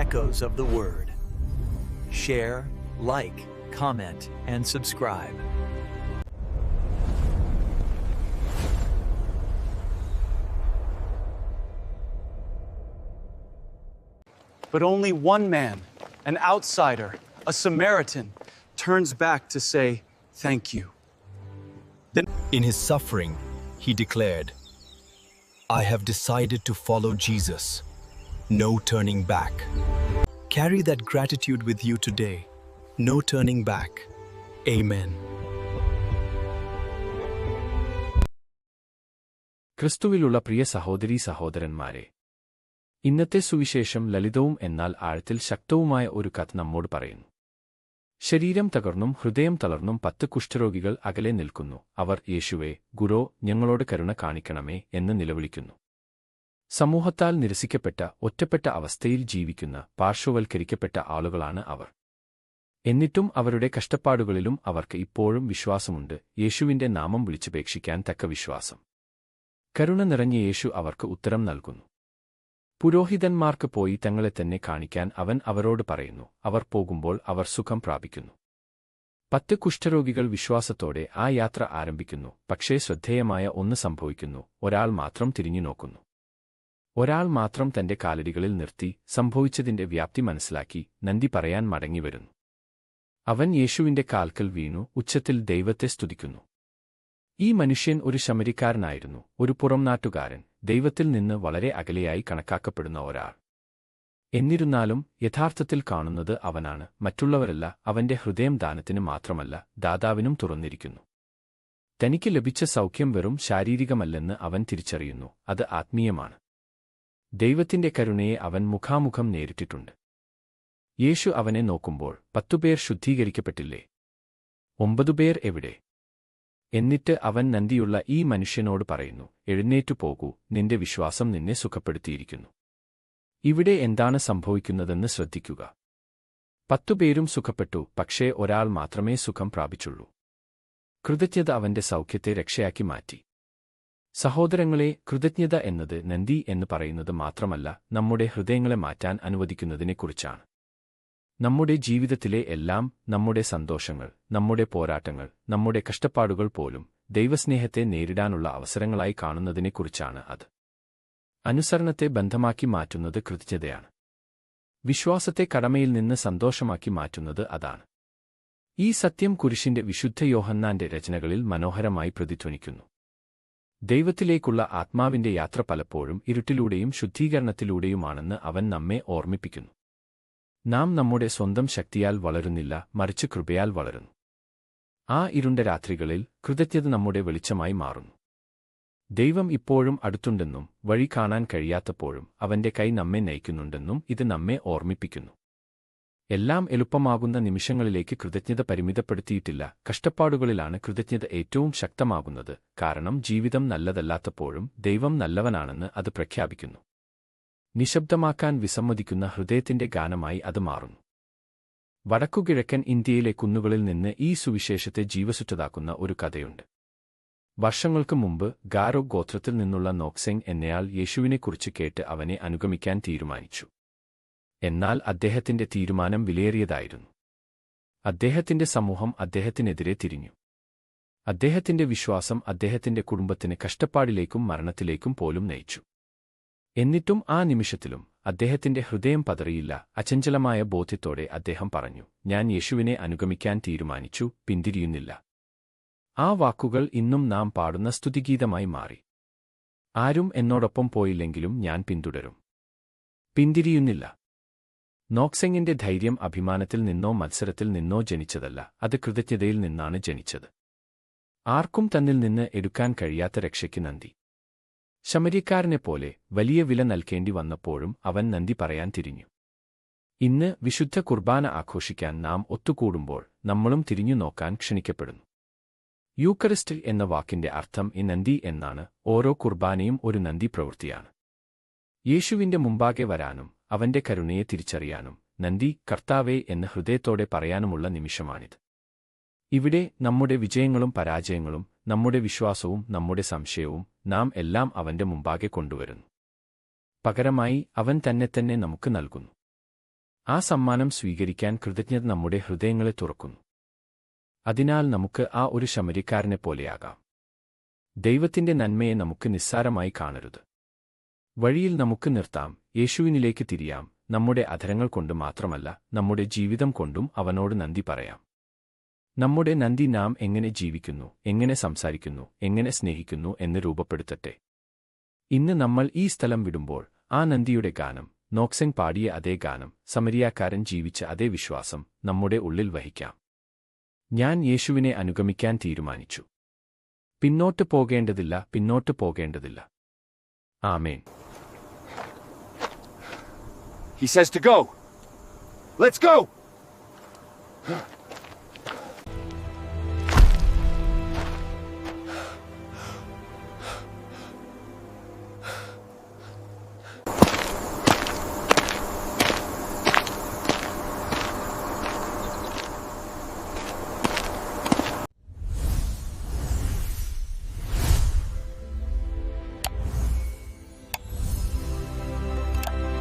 echoes of the Word. Share, like, comment, and subscribe. But only one man, an outsider, a Samaritan, turns back to say, "Thank you." Then, in his suffering, he declared, "I have decided to follow Jesus. No turning back." Carry that gratitude with you today. No turning back. Amen. ക്രിസ്തുവിലുള്ള പ്രിയ സഹോദരീ സഹോദരന്മാരെ, ഇന്നത്തെ സുവിശേഷം ലളിതവും എന്നാൽ ആഴത്തിൽ ശക്തവുമായ ഒരു കഥ നമ്മോട് പറയുന്നു. ശരീരം തകർന്നും ഹൃദയം തളർന്നും 10 കുഷ്ഠരോഗികൾ അകലെ നിൽക്കുന്നു. അവർ യേശുവേ, ഗുരോ, ഞങ്ങളോട് കരുണ കാണിക്കണമേ എന്ന് നിലവിളിക്കുന്നു. സമൂഹത്താൽ നിരസിക്കപ്പെട്ട, ഒറ്റപ്പെട്ട അവസ്ഥയിൽ ജീവിക്കുന്ന, പാർശ്വവൽക്കരിക്കപ്പെട്ട ആളുകളാണ് അവർ. എന്നിട്ടും അവരുടെ കഷ്ടപ്പാടുകളിലും അവർക്ക് ഇപ്പോഴും വിശ്വാസമുണ്ട്, യേശുവിന്റെ നാമം വിളിച്ചപേക്ഷിക്കാൻ തക്ക വിശ്വാസം. കരുണ നിറഞ്ഞ യേശു അവർക്ക് ഉത്തരം നൽകുന്നു. പുരോഹിതന്മാർക്ക് പോയി തങ്ങളെ തന്നെ കാണിക്കാൻ അവൻ അവരോട് പറയുന്നു. അവർ പോകുമ്പോൾ അവർ സുഖം പ്രാപിക്കുന്നു. 10 കുഷ്ഠരോഗികൾ വിശ്വാസത്തോടെ ആ യാത്ര ആരംഭിക്കുന്നു. പക്ഷേ ശ്രദ്ധേയമായ ഒന്ന് സംഭവിക്കുന്നു. ഒരാൾ മാത്രം തിരിഞ്ഞു നോക്കുന്നു. ഒരാൾ മാത്രം തന്റെ കാലടികളിൽ നിർത്തി സംഭവിച്ചതിന്റെ വ്യാപ്തി മനസ്സിലാക്കി നന്ദി പറയാൻ മടങ്ങിവരുന്നു. അവൻ യേശുവിന്റെ കാൽക്കൽ വീണു ഉച്ചത്തിൽ ദൈവത്തെ സ്തുതിക്കുന്നു. ഈ മനുഷ്യൻ ഒരു ശമരിക്കാരനായിരുന്നു, ഒരു പുറംനാട്ടുകാരൻ, ദൈവത്തിൽ നിന്ന് വളരെ അകലെയായി കണക്കാക്കപ്പെടുന്ന ഒരാൾ. എന്നിരുന്നാലും യഥാർത്ഥത്തിൽ കാണുന്നത് അവനാണ്, മറ്റുള്ളവരല്ല. അവന്റെ ഹൃദയം ദാനത്തിന് മാത്രമല്ല, ദാതാവിനും തുറന്നിരിക്കുന്നു. തനിക്ക് ലഭിച്ച സൗഖ്യം വെറും ശാരീരികമല്ലെന്ന് അവൻ തിരിച്ചറിയുന്നു, അത് ആത്മീയമാണ്. ദൈവത്തിന്റെ കരുണയെ അവൻ മുഖാമുഖം നേരിട്ടിട്ടുണ്ട്. യേശു അവനെ നോക്കുമ്പോൾ 10 പേർ ശുദ്ധീകരിക്കപ്പെട്ടില്ലേ? 9 പേർ എവിടെ? എന്നിട്ട് അവൻ നന്ദിയുള്ള ഈ മനുഷ്യനോട് പറയുന്നു, എഴുന്നേറ്റു പോകൂ, നിന്റെ വിശ്വാസം നിന്നെ സുഖപ്പെടുത്തിയിരിക്കുന്നു. ഇവിടെ എന്താണ് സംഭവിക്കുന്നതെന്ന് ശ്രദ്ധിക്കുക. 10 പേരും സുഖപ്പെട്ടു, പക്ഷേ ഒരാൾ മാത്രമേ സുഖം പ്രാപിച്ചുള്ളൂ. കൃതജ്ഞത അവന്റെ സൗഖ്യത്തെ രക്ഷയാക്കി മാറ്റി. സഹോദരങ്ങളെ, കൃതജ്ഞത എന്നത് നന്ദി എന്ന് പറയുന്നത് മാത്രമല്ല, നമ്മുടെ ഹൃദയങ്ങളെ മാറ്റാൻ അനുവദിക്കുന്നതിനെക്കുറിച്ചാണ്. നമ്മുടെ ജീവിതത്തിലെ എല്ലാം, നമ്മുടെ സന്തോഷങ്ങൾ, നമ്മുടെ പോരാട്ടങ്ങൾ, നമ്മുടെ കഷ്ടപ്പാടുകൾ പോലും ദൈവസ്നേഹത്തെ നേരിടാനുള്ള അവസരങ്ങളായി കാണുന്നതിനെക്കുറിച്ചാണ് അത്. അനുസരണത്തെ ബന്ധമാക്കി മാറ്റുന്നത് കൃതജ്ഞതയാണ്. വിശ്വാസത്തെ കടമയിൽ നിന്ന് സന്തോഷമാക്കി മാറ്റുന്നത് അതാണ്. ഈ സത്യം കുരിശിന്റെ വിശുദ്ധ യോഹന്നാന്റെ രചനകളിൽ മനോഹരമായി പ്രതിധ്വനിക്കുന്നു. ദൈവത്തിലേക്കുള്ള ആത്മാവിന്റെ യാത്ര പലപ്പോഴും ഇരുട്ടിലൂടെയും ശുദ്ധീകരണത്തിലൂടെയുമാണെന്ന് അവൻ നമ്മെ ഓർമ്മിപ്പിക്കുന്നു. നാം നമ്മുടെ സ്വന്തം ശക്തിയാൽ വളരുന്നില്ല, മറിച്ച് കൃപയാൽ വളരുന്നു. ആ ഇരുണ്ട രാത്രികളിൽ കൃതജ്ഞത നമ്മുടെ വെളിച്ചമായി മാറുന്നു. ദൈവം ഇപ്പോഴും അടുത്തുണ്ടെന്നും വഴി കാണാൻ കഴിയാത്തപ്പോഴും അവന്റെ കൈ നമ്മെ നയിക്കുന്നുണ്ടെന്നും ഇത് നമ്മെ ഓർമ്മിപ്പിക്കുന്നു. എല്ലാം എളുപ്പമാകുന്ന നിമിഷങ്ങളിലേക്ക് കൃതജ്ഞത പരിമിതപ്പെടുത്തിയിട്ടില്ല. കഷ്ടപ്പാടുകളിലാണ് കൃതജ്ഞത ഏറ്റവും ശക്തമാകുന്നത്, കാരണം ജീവിതം നല്ലതല്ലാത്തപ്പോഴും ദൈവം നല്ലവനാണെന്ന് അത് പ്രഖ്യാപിക്കുന്നു. നിശബ്ദമാക്കാൻ വിസമ്മതിക്കുന്ന ഹൃദയത്തിന്റെ ഗാനമായി അത് മാറുന്നു. വടക്കുകിഴക്കൻ ഇന്ത്യയിലെ കുന്നുകളിൽ നിന്ന് ഈ സുവിശേഷത്തെ ജീവസുറ്റതാക്കുന്ന ഒരു കഥയുണ്ട്. വർഷങ്ങൾക്ക് മുമ്പ് ഗാരോ ഗോത്രത്തിൽ നിന്നുള്ള നോക്സെങ് എന്നയാൾ യേശുവിനെക്കുറിച്ച് കേട്ട് അവനെ അനുഗമിക്കാൻ തീരുമാനിച്ചു. എന്നാൽ അദ്ദേഹത്തിന്റെ തീരുമാനം വിലയേറിയതായിരുന്നു. അദ്ദേഹത്തിന്റെ സമൂഹം അദ്ദേഹത്തിനെതിരെ തിരിഞ്ഞു. അദ്ദേഹത്തിന്റെ വിശ്വാസം അദ്ദേഹത്തിന്റെ കുടുംബത്തിന് കഷ്ടപ്പാടിലേക്കും മരണത്തിലേക്കും പോലും നയിച്ചു. എന്നിട്ടും ആ നിമിഷത്തിലും അദ്ദേഹത്തിന്റെ ഹൃദയം പതറിയില്ല. അചഞ്ചലമായ ബോധ്യത്തോടെ അദ്ദേഹം പറഞ്ഞു, ഞാൻ യേശുവിനെ അനുഗമിക്കാൻ തീരുമാനിച്ചു, പിന്തിരിയുന്നില്ല. ആ വാക്കുകൾ ഇന്നും നാം പാടുന്ന സ്തുതിഗീതമായി മാറി. ആരും എന്നോടൊപ്പം പോയില്ലെങ്കിലും ഞാൻ പിന്തുടരും. പിന്തിരിയുന്നില്ല. നോക്സെങ്ങിന്റെ ധൈര്യം അഭിമാനത്തിൽ നിന്നോ മത്സരത്തിൽ നിന്നോ ജനിച്ചതല്ല, അത് കൃതജ്ഞതയിൽ നിന്നാണ് ജനിച്ചത്. ആർക്കും തന്നിൽ നിന്ന് എടുക്കാൻ കഴിയാത്ത രക്ഷയ്ക്ക് നന്ദി. ശമരിക്കാരനെപ്പോലെ വലിയ വില നൽകേണ്ടി വന്നപ്പോഴും അവൻ നന്ദി പറയാൻ തിരിഞ്ഞു. ഇന്ന് വിശുദ്ധ കുർബാന ആഘോഷിക്കാൻ നാം ഒത്തുകൂടുമ്പോൾ നമ്മളും തിരിഞ്ഞു നോക്കാൻ ക്ഷണിക്കപ്പെടുന്നു. യൂക്കറിസ്റ്റ് എന്ന വാക്കിന്റെ അർത്ഥം ഈ നന്ദി എന്നാണ്. ഓരോ കുർബാനയും ഒരു നന്ദി പ്രവൃത്തിയാണ്. യേശുവിന്റെ മുമ്പാകെ വരാനും അവന്റെ കരുണയെ തിരിച്ചറിയാനും നന്ദി കർത്താവേ എന്ന് ഹൃദയത്തോടെ പറയാനുമുള്ള നിമിഷമാണിത്. ഇവിടെ നമ്മുടെ വിജയങ്ങളും പരാജയങ്ങളും, നമ്മുടെ വിശ്വാസവും നമ്മുടെ സംശയവും നാം എല്ലാം അവന്റെ മുമ്പാകെ കൊണ്ടുവരുന്നു. പകരമായി അവൻ തന്നെത്തന്നെ നമുക്ക് നൽകുന്നു. ആ സമ്മാനം സ്വീകരിക്കാൻ കൃതജ്ഞത നമ്മുടെ ഹൃദയങ്ങളെ തുറക്കുന്നു. അതിനാൽ നമുക്ക് ആ ഒരു ശമരിക്കാരനെ പോലെയാകാം. ദൈവത്തിന്റെ നന്മയെ നമുക്ക് നിസ്സാരമായി കാണരുത്. വഴിയിൽ നമുക്ക് നിർത്താം, യേശുവിനിലേക്ക് തിരിയാം, നമ്മുടെ അധരങ്ങൾ കൊണ്ട് മാത്രമല്ല നമ്മുടെ ജീവിതം കൊണ്ടും അവനോട് നന്ദി പറയാം. നമ്മുടെ നന്ദി നാം എങ്ങനെ ജീവിക്കുന്നു, എങ്ങനെ സംസാരിക്കുന്നു, എങ്ങനെ സ്നേഹിക്കുന്നു എന്ന് രൂപപ്പെടുത്തട്ടെ. ഇന്ന് നമ്മൾ ഈ സ്ഥലം വിടുമ്പോൾ ആ നന്ദിയുടെ ഗാനം, നോക്സെൻ പാടിയ അതേ ഗാനം, സമരിയാക്കാരൻ ജീവിച്ച അതേ വിശ്വാസം നമ്മുടെ ഉള്ളിൽ വഹിക്കാം. ഞാൻ യേശുവിനെ അനുഗമിക്കാൻ തീരുമാനിച്ചു. പിന്നോട്ട് പോകേണ്ടതില്ല, പിന്നോട്ട് പോകേണ്ടതില്ല. ആമേൻ. He says to go. Let's go!